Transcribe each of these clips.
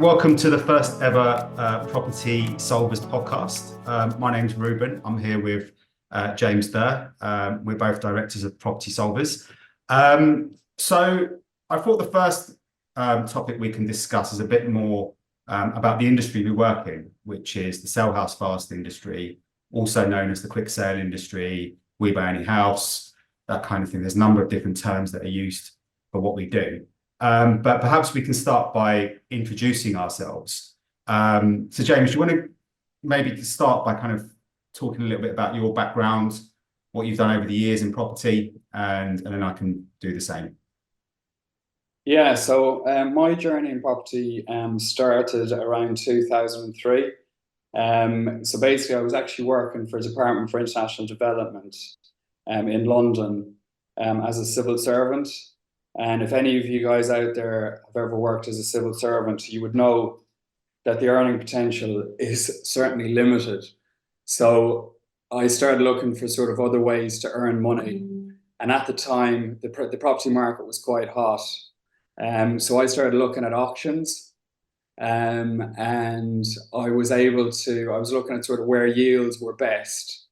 welcome to the first ever Property Solvers podcast. My name's Ruban. I'm here with James Durr. We're both directors of Property Solvers. So I thought the first topic we can discuss is a bit more about the industry we work in, which is the sell house fast industry, also known as the quick sale industry, we buy any house, that kind of thing. There's a number of different terms that are used for what we do. But perhaps we can start by introducing ourselves. So James, do you want to maybe start by kind of talking a little bit about your background, what you've done over the years in property, and then I can do the same. Yeah, so my journey in property started around 2003. So basically, I was actually working for the Department for International Development in London as a civil servant. And if any of you guys out there have ever worked as a civil servant, you would know that the earning potential is certainly limited. So I started looking for sort of other ways to earn money. And at the time, the property market was quite hot. So I started looking at auctions. And I was looking at sort of where yields were best.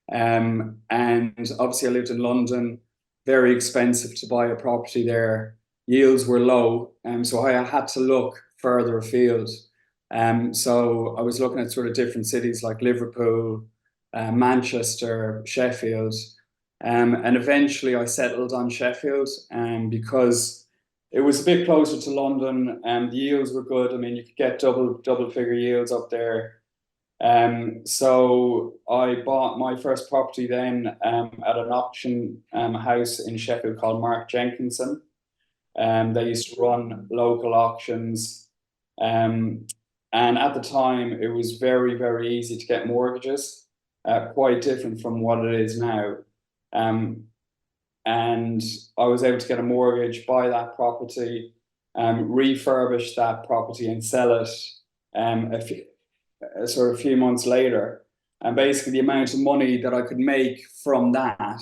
And obviously I lived in London. Very expensive to buy a property there. Yields were low, so I had to look further afield. So I was looking at sort of different cities like Liverpool, Manchester, Sheffield, and eventually I settled on Sheffield because it was a bit closer to London and the yields were good. I mean, you could get double figure yields up there. So I bought my first property then at an auction house in Sheffield called Mark Jenkinson. They used to run local auctions. And at the time, it was very, very easy to get mortgages, quite different from what it is now. And I was able to get a mortgage, buy that property, refurbish that property and sell it a few months later. And basically the amount of money that I could make from that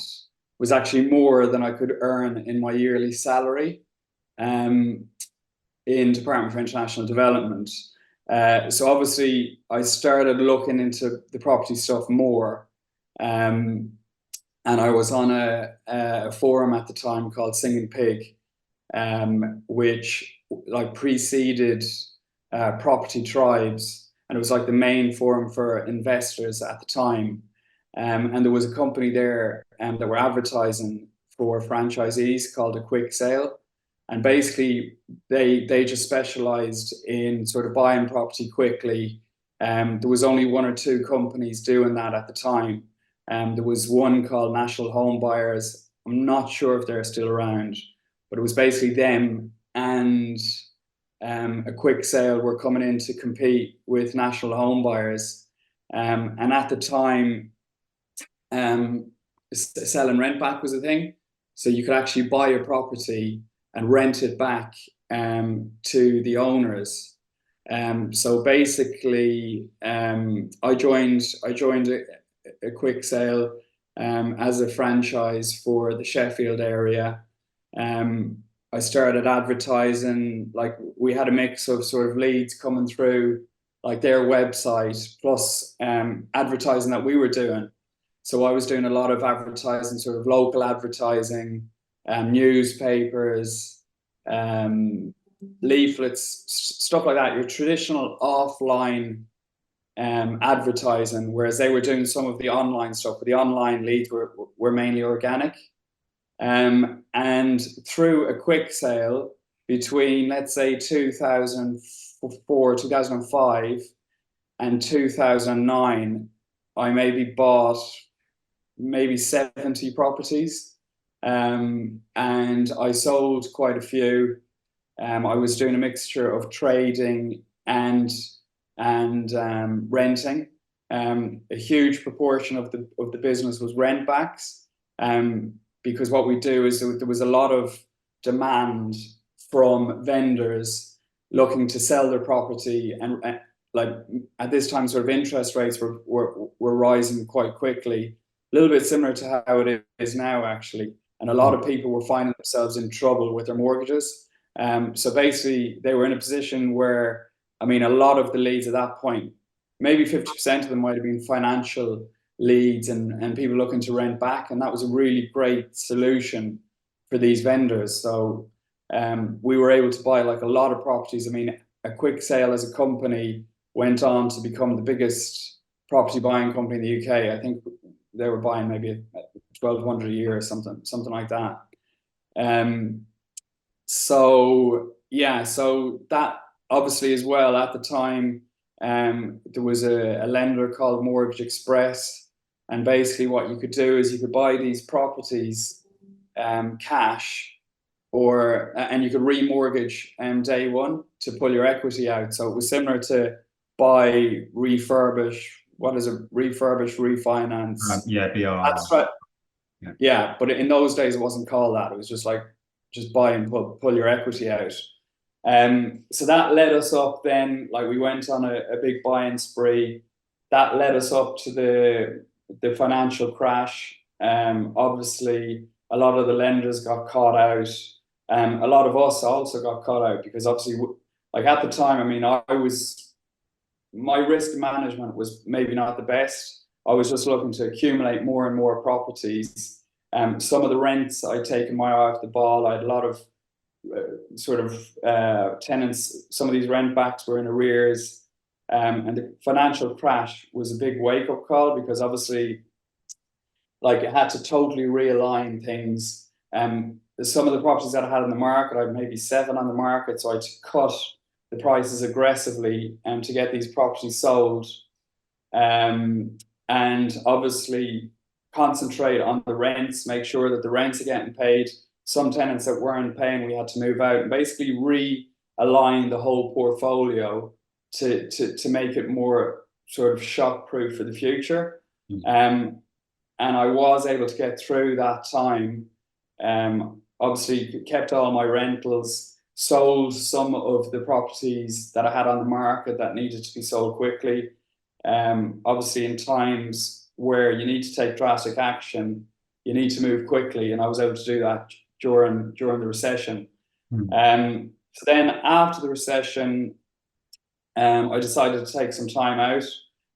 was actually more than I could earn in my yearly salary in Department for International Development. So obviously I started looking into the property stuff more. And I was on a forum at the time called Singing Pig, which like preceded Property Tribes. And it was like the main forum for investors at the time. And there was a company there that were advertising for franchisees called A Quick Sale. And basically, they just specialized in sort of buying property quickly. There was only one or two companies doing that at the time. There was one called National Homebuyers. I'm not sure if they're still around, but it was basically them and A Quick Sale were coming in to compete with National Homebuyers. And at the time, sell and rent back was a thing. So you could actually buy a property and rent it back to the owners. So basically, I joined a Quick Sale as a franchise for the Sheffield area. I started advertising, like we had a mix of sort of leads coming through like their website plus advertising that we were doing. So I was doing a lot of advertising, sort of local advertising, newspapers, leaflets, stuff like that, your traditional offline advertising, whereas they were doing some of the online stuff, but the online leads were mainly organic. And through A Quick Sale between, let's say, 2004, 2005 and 2009, I maybe bought 70 properties. And I sold quite a few. I was doing a mixture of trading and renting. A huge proportion of the business was rent backs. Because what we do is there was a lot of demand from vendors looking to sell their property, and like at this time, sort of interest rates were rising quite quickly, a little bit similar to how it is now, actually. And a lot of people were finding themselves in trouble with their mortgages. So basically, they were in a position where I mean, a lot of the leads at that point, maybe 50% of them might have been financial leads and people looking to rent back. And that was a really great solution for these vendors. So we were able to buy like a lot of properties. I mean, a Quick Sale as a company went on to become the biggest property buying company in the UK. I think they were buying maybe 1,200 a year or something like that. So yeah, so that obviously as well at the time, there was a lender called Mortgage Express, and basically what you could do is you could buy these properties cash, and you could remortgage day one to pull your equity out. So it was similar to buy, refurbish. What is it? Refurbish, refinance. Yeah, BR. That's right. Yeah, but in those days it wasn't called that. It was just like just buy and pull your equity out. So that led us up then, like we went on a big buying spree. That led us up to the financial crash. Obviously, a lot of the lenders got caught out. A lot of us also got caught out because obviously, like at the time, I mean, my risk management was maybe not the best. I was just looking to accumulate more and more properties. Some of the rents I'd taken my eye off the ball. I had a lot of tenants. Some of these rent backs were in arrears. And the financial crash was a big wake-up call because obviously, like, it had to totally realign things. Some of the properties that I had in the market, I had maybe 7 on the market, so I had to cut the prices aggressively to get these properties sold. And obviously concentrate on the rents, make sure that the rents are getting paid. Some tenants that weren't paying, we had to move out and basically realign the whole portfolio to make it more sort of shock-proof for the future. And I was able to get through that time. Obviously kept all my rentals, sold some of the properties that I had on the market that needed to be sold quickly. Obviously in times where you need to take drastic action, you need to move quickly, and I was able to do that during the recession. So then after the recession, I decided to take some time out.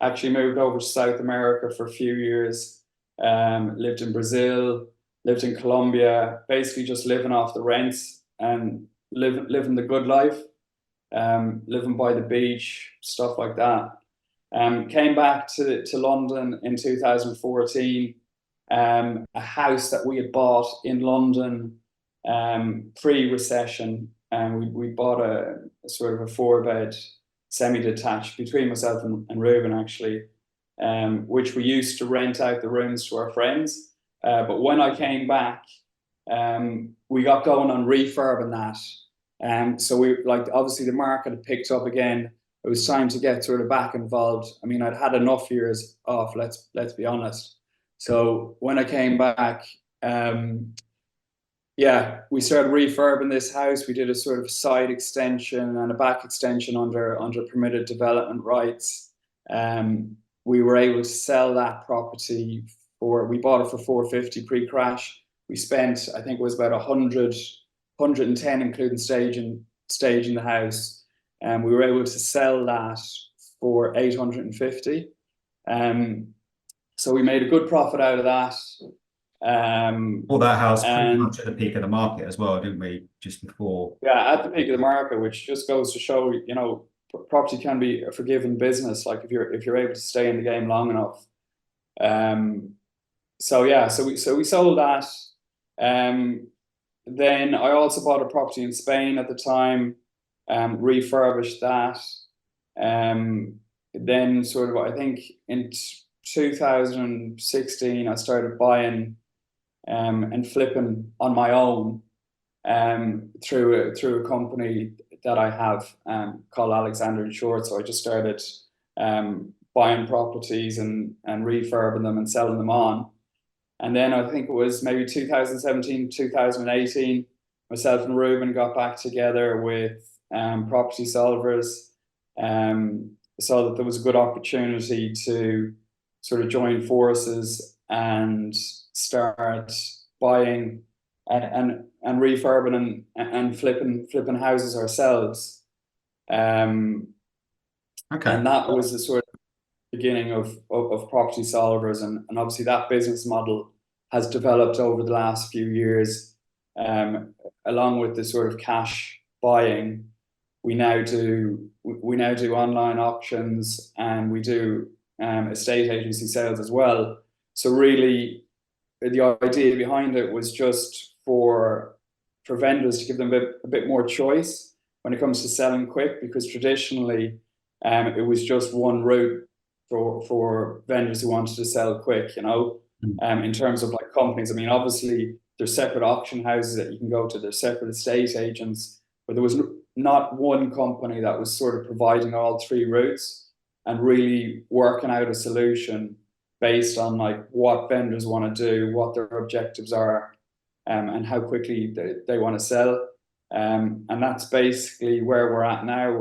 Actually moved over to South America for a few years. Lived in Brazil, lived in Colombia, basically just living off the rents and living the good life, living by the beach, stuff like that. Came back to London in 2014. A house that we had bought in London pre-recession, and we bought a sort of a 4-bed semi-detached between myself and Ruben actually, which we used to rent out the rooms to our friends. But when I came back, we got going on refurbing that. So we, like, obviously the market had picked up again. It was time to get sort of back involved. I mean, I'd had enough years off, let's be honest. So when I came back, yeah, we started refurbing this house. We did a sort of side extension and a back extension under permitted development rights. We were able to sell that property we bought it for 450 pre-crash. We spent, I think it was about 110 including staging the house. And we were able to sell that for 850. So we made a good profit out of that. Well, that house pretty much at the peak of the market as well, didn't we? Just before. Yeah, at the peak of the market, which just goes to show, you know, property can be a forgiving business. Like if you're able to stay in the game long enough. So yeah, so we sold that. Then I also bought a property in Spain at the time. Refurbished that. Then sort of, I think in 2016, I started buying and flipping on my own through a company that I have called Alexander & Short. So I just started buying properties and refurbing them and selling them on. And then I think it was maybe 2017, 2018, myself and Ruben got back together with Property Solvers, saw that there was a good opportunity to sort of join forces and start buying and refurbing and flipping houses ourselves. Okay. And that was the sort of beginning of Property Solvers, and obviously that business model has developed over the last few years, along with the sort of cash buying. We now do online auctions, and we do estate agency sales as well. So really, the idea behind it was just for vendors to give them a bit more choice when it comes to selling quick, because traditionally it was just one route for vendors who wanted to sell quick, you know. In terms of like companies, I mean, obviously there's separate auction houses that you can go to, there's separate estate agents, but there was not one company that was sort of providing all three routes and really working out a solution based on like what vendors want to do, what their objectives are, and how quickly they want to sell. And that's basically where we're at now.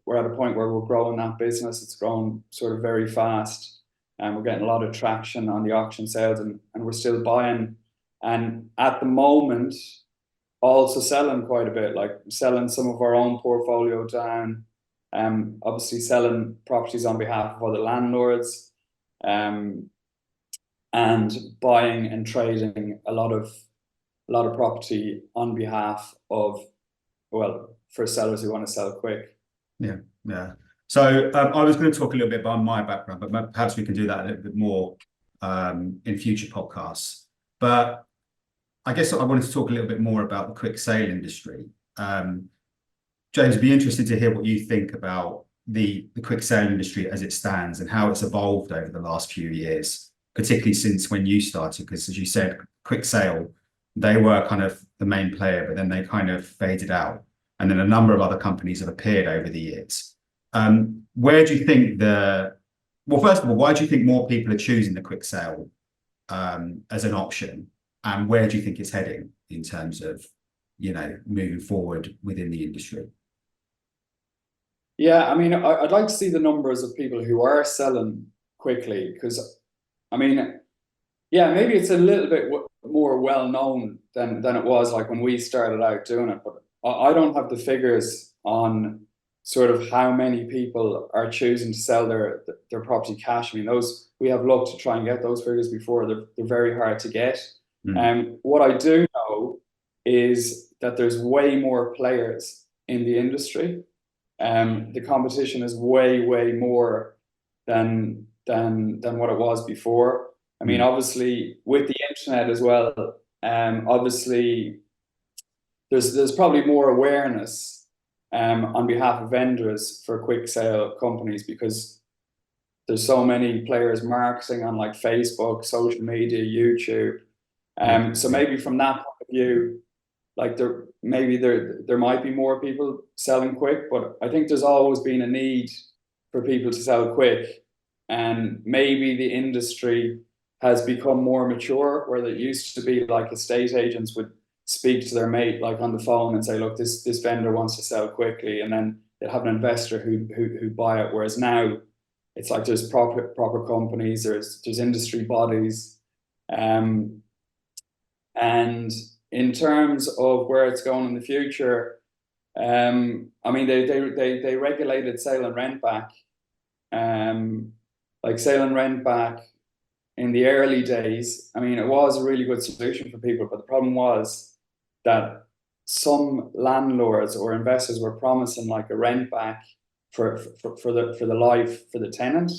We're at a point where we're growing that business. It's grown sort of very fast, and we're getting a lot of traction on the auction sales, and we're still buying. And at the moment, also selling quite a bit, like selling some of our own portfolio down, obviously selling properties on behalf of other landlords, and buying and trading a lot of property on behalf of, well, for sellers who want to sell quick. Yeah. So I was going to talk a little bit about my background, but perhaps we can do that a little bit more in future podcasts. But I guess I wanted to talk a little bit more about the quick sale industry. James, I'd be interested to hear what you think about the quick sale industry as it stands and how it's evolved over the last few years, particularly since when you started, because as you said, quick sale, they were kind of the main player, but then they kind of faded out. And then a number of other companies have appeared over the years. Where do you think well, first of all, why do you think more people are choosing the quick sale as an option? And where do you think it's heading in terms of, you know, moving forward within the industry? Yeah, I mean, I'd like to see the numbers of people who are selling quickly, because, I mean, yeah, maybe it's a little bit more well known than it was like when we started out doing it, but I don't have the figures on sort of how many people are choosing to sell their property cash. I mean, those, we have looked to try and get those figures before. They're very hard to get. What I do know is that there's way more players in the industry. The competition is way more than what it was before. I mean, obviously with the internet as well, obviously there's probably more awareness on behalf of vendors for quick sale companies, because there's so many players marketing on like Facebook, social media, YouTube. So maybe from that point of view, like there might be more people selling quick, but I think there's always been a need for people to sell quick, and maybe the industry has become more mature, where it used to be like estate agents would speak to their mate like on the phone and say, look, this vendor wants to sell quickly, and then they'd have an investor who buy it. Whereas now it's like there's proper companies, there's industry bodies, and in terms of where it's going in the future, I mean, they regulated sale and rent back, like sale and rent back in the early days. I mean, it was a really good solution for people, but the problem was that some landlords or investors were promising like a rent back for the life for the tenant,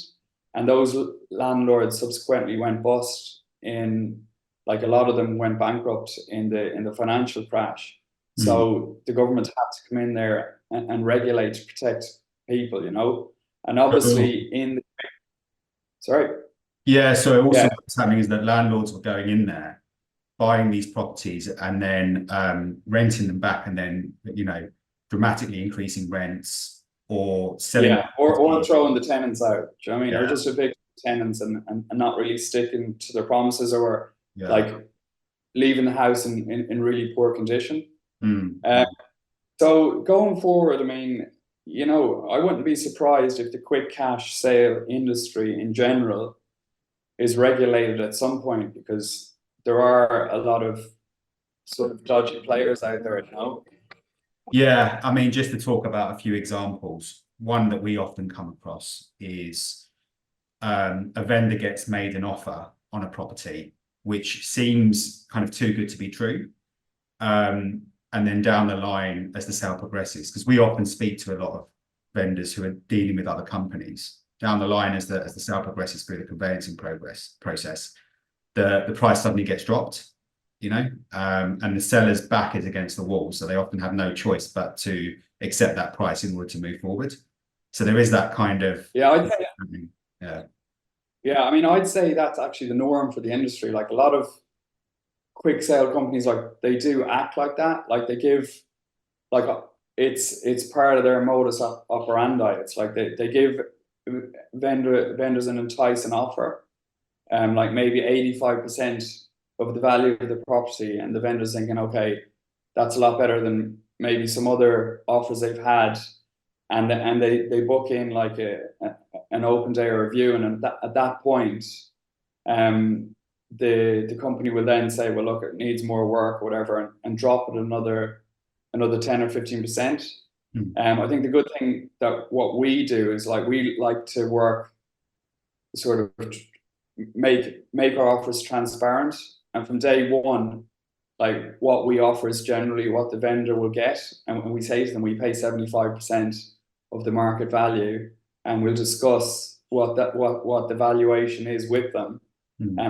and those landlords subsequently went bust. In like a lot of them went bankrupt in the financial crash. So the government had to come in there and regulate to protect people, you know. And obviously sorry. Yeah, so also what's happening is that landlords were going in there, buying these properties and then renting them back, and then, you know, dramatically increasing rents or selling. Or throwing the tenants out. Do you know what I mean? Or just evicting tenants and not really sticking to their promises, or like leaving the house in really poor condition. So going forward, I mean, you know, I wouldn't be surprised if the quick cash sale industry in general is regulated at some point, because there are a lot of sort of dodgy players out there, you know. Yeah, I mean, just to talk about a few examples, one that we often come across is a vendor gets made an offer on a property which seems kind of too good to be true. And then down the line, as the sale progresses, because we often speak to a lot of vendors who are dealing with other companies, down the line as the sale progresses through the conveyancing process, the price suddenly gets dropped, and the seller's back is against the wall, so they often have no choice but to accept that price in order to move forward. So there is that kind of yeah. yeah. I mean, I'd say that's actually the norm for the industry. Like a lot of quick sale companies, like they do act like that. Like they give, like it's part of their modus operandi. It's like they give vendors an enticing offer, like maybe 85% of the value of the property, and the vendor's thinking, okay, that's a lot better than maybe some other offers they've had, and they book in like an open day or a viewing, and at that point, the company will then say, well, look, it needs more work or whatever, and drop it another 10 or 15%. I think the good thing that what we do is, like, we like to work sort of make our offers transparent, and from day one, like, what we offer is generally what the vendor will get, and when we say to them, we pay 75% of the market value, and we'll discuss what the valuation is with them.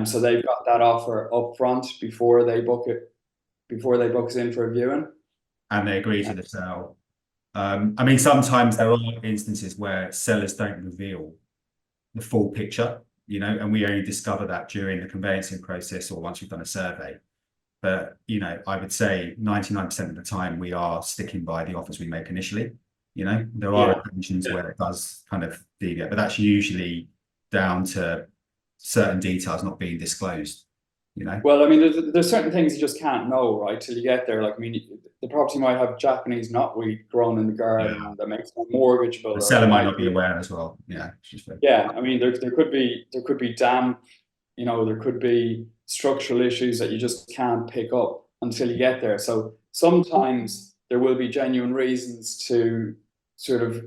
So they've got that offer up front before they book us in for a viewing, and they agree to the sale. I mean, sometimes there are instances where sellers don't reveal the full picture, and we only discover that during the conveyancing process or once we've done a survey. But, I would say 99% of the time we are sticking by the offers we make initially. There are occasions where it does kind of deviate, but that's usually down to certain details not being disclosed. Well, I mean, there's certain things you just can't know, right, till you get there. Like, I mean, the property might have Japanese knotweed growing in the garden that makes it mortgageable. The seller might not be aware as well. Yeah. Yeah, I mean, there could be damp, there could be structural issues that you just can't pick up until you get there. So sometimes there will be genuine reasons to sort of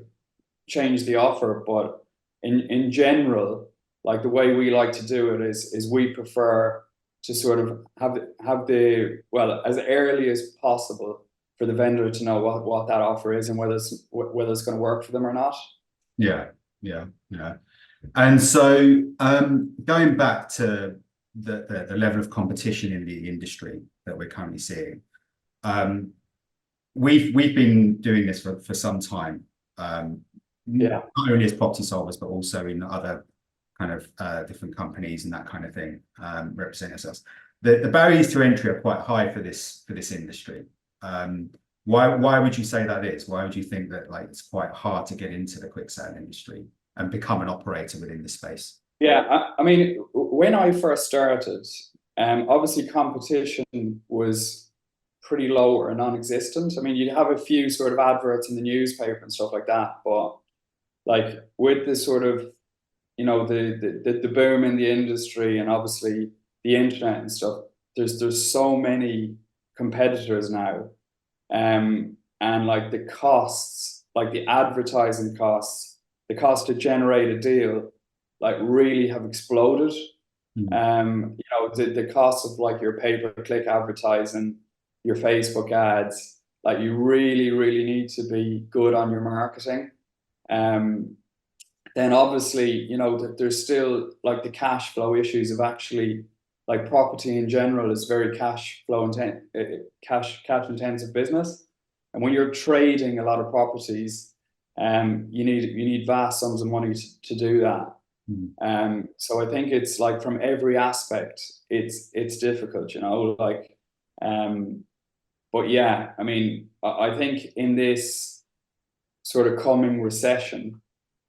change the offer, but in general, like, the way we like to do it is we prefer to sort of have the as early as possible for the vendor to know what that offer is and whether it's going to work for them or not. Yeah. And so going back to the level of competition in the industry that we're currently seeing, we've been doing this for some time. Not only as Property Solvers, but also in other kind of different companies and that kind of thing, represent ourselves. The barriers to entry are quite high for this industry. Why would you say that is? Why would you think that, like, it's quite hard to get into the quick sale industry and become an operator within the space? Yeah, I mean, when I first started, obviously competition was pretty low or non-existent. I mean, you'd have a few sort of adverts in the newspaper and stuff like that, but, like, with the sort of, the boom in the industry and obviously the internet and stuff, there's so many competitors now, and like the costs, like the advertising costs, the cost to generate a deal, like, really have exploded. The cost of, like, your pay-per-click advertising, your Facebook ads, like, you really need to be good on your marketing. Then obviously, there's still, like, the cash flow issues of actually, like, property in general is very cash intensive business, and when you're trading a lot of properties, you need vast sums of money to do that. So I think it's, like, from every aspect, it's difficult, like, but yeah, I mean, I think in this sort of coming recession,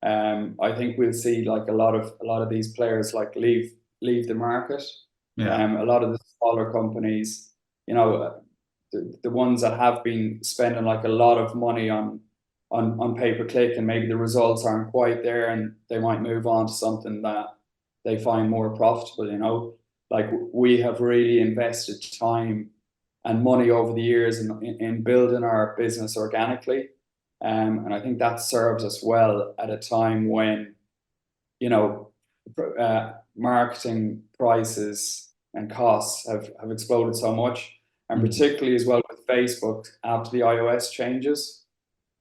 I think we'll see, like, a lot of these players, like, leave the market. A lot of the smaller companies, the ones that have been spending, like, a lot of money on pay-per-click, and maybe the results aren't quite there, and they might move on to something that they find more profitable. Like, we have really invested time and money over the years in building our business organically. And I think that serves us well at a time when, you know, marketing prices and costs have exploded so much, and particularly as well with Facebook after the iOS changes.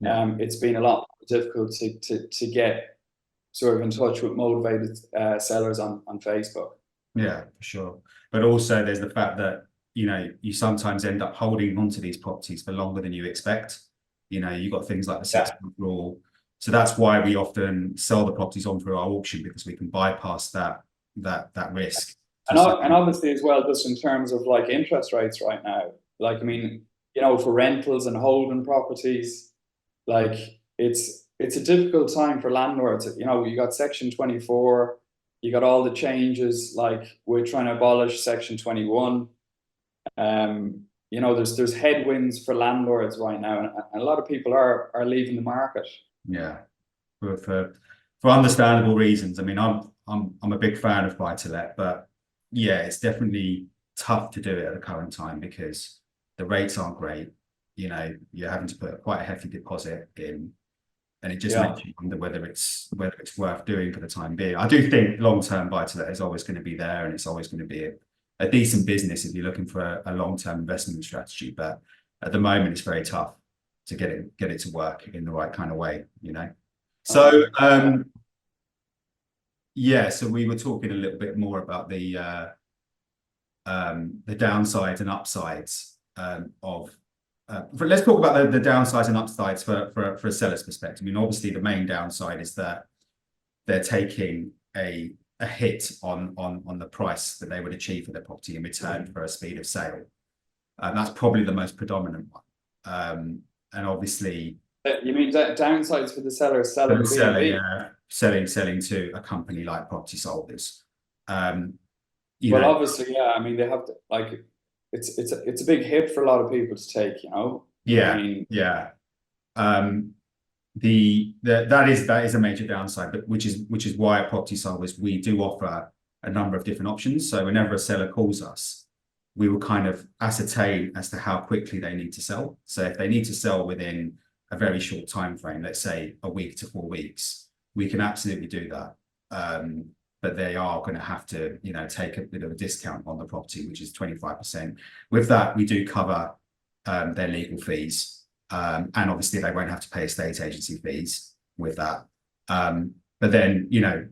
It's been a lot more difficult to get sort of in touch with motivated sellers on Facebook. Yeah, for sure. But also there's the fact that, you know, you sometimes end up holding onto these properties for longer than you expect. You know, you've got things like the 6-month rule. So that's why we often sell the properties on through our auction, because we can bypass that risk. And obviously as well, just in terms of like interest rates right now, like, I mean, you know, for rentals and holding properties, like it's a difficult time for landlords. You know, you got Section 24, you got all the changes, like we're trying to abolish Section 21. You know, there's headwinds for landlords right now, and a lot of people are leaving the market. Yeah, for understandable reasons. I mean, I'm a big fan of buy-to-let, but yeah, it's definitely tough to do it at the current time because the rates aren't great. You know, you're having to put quite a hefty deposit in, and it just makes you wonder whether it's worth doing for the time being. I do think long-term buy-to-let is always going to be there, and it's always going to be a decent business if you're looking for a long-term investment strategy. But at the moment, it's very tough to get it to work in the right kind of way, you know. So yeah, so we were talking a little bit more about the downsides and upsides of. Let's talk about the downsides and upsides for a seller's perspective. I mean, obviously, the main downside is that they're taking a hit on the price that they would achieve for their property in return for a speed of sale. That's probably the most predominant one. And obviously, you mean downsides for the seller selling selling to a company like Property Solvers. Obviously, yeah. I mean, they have to, like, it's a big hit for a lot of people to take, you know. Yeah, I mean, yeah. That is a major downside, but which is why at Property Solvers we do offer a number of different options. So whenever a seller calls us, we will kind of ascertain as to how quickly they need to sell. So if they need to sell within a very short time frame, let's say a week to 4 weeks, we can absolutely do that. But they are going to have to, you know, take a bit of a discount on the property, which is 25%. With that, we do cover their legal fees, and obviously they won't have to pay estate agency fees with that. But then, you know,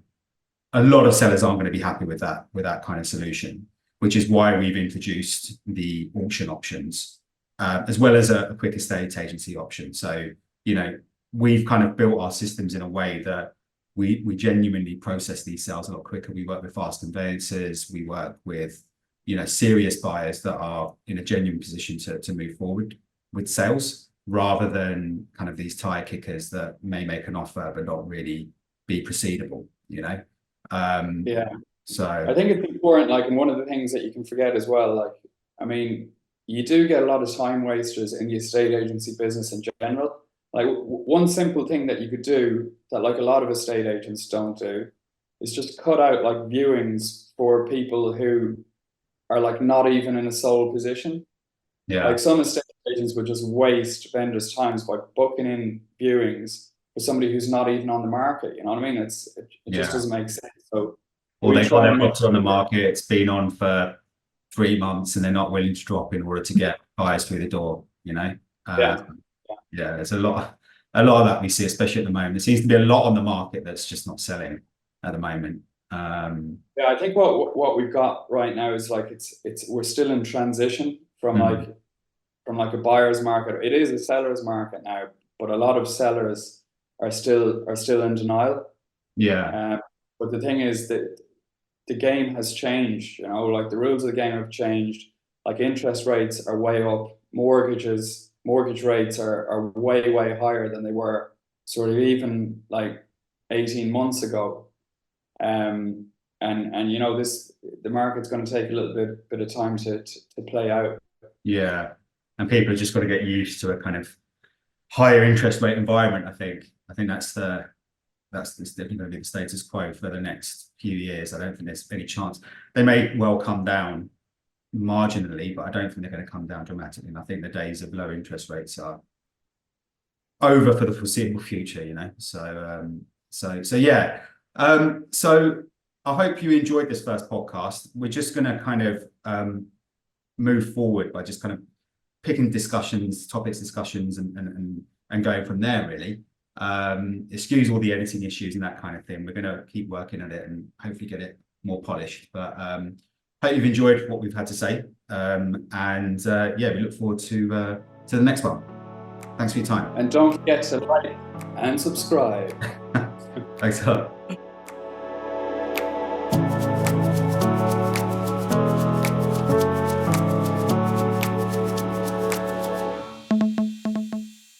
a lot of sellers aren't going to be happy with that kind of solution, which is why we've introduced the auction options, as well as a quick estate agency option. So, you know, we've kind of built our systems in a way that we genuinely process these sales a lot quicker. We work with fast conveyancers. We work with, you know, serious buyers that are in a genuine position to move forward with sales, rather than kind of these tire kickers that may make an offer but not really be proceedable, you know. yeah. So I think it's important, like, and one of the things that you can forget as well, like, I mean, you do get a lot of time wasters in the estate agency business in general. Like, one simple thing that you could do that, like, a lot of estate agents don't do is just cut out, like, viewings for people who are, like, not even in a sold position. yeah, Like, some estate agents would just waste vendors' times by booking in viewings for somebody who's not even on the market. You know what I mean? It just doesn't make sense. So, or they've got their property on the market, it's been on for 3 months, and they're not willing to drop in order to get buyers through the door, you know. Yeah, there's a lot of that we see, especially at the moment. There seems to be a lot on the market that's just not selling at the moment. Yeah, I think what we've got right now is, like, we're still in transition from like a buyer's market. It is a seller's market now, but a lot of sellers are still in denial. Yeah. But the thing is that the game has changed, you know, like the rules of the game have changed. Like, interest rates are way up, mortgage rates are way higher than they were sort of even like 18 months ago. And you know, the market's going to take a little bit of time to play out. Yeah. And people are just got to get used to a kind of higher interest rate environment. I think that's definitely going to be the status quo for the next few years. I don't think there's any chance. They may well come down marginally, but I don't think they're going to come down dramatically. And I think the days of low interest rates are over for the foreseeable future, you know. So yeah. So I hope you enjoyed this first podcast. We're just going to kind of move forward by just kind of picking topics discussions and going from there, really. Excuse all the editing issues and that kind of thing. We're going to keep working at it and hopefully get it more polished. But hope you've enjoyed what we've had to say. Yeah, we look forward to the next one. Thanks for your time. And don't forget to like and subscribe. Thanks a lot.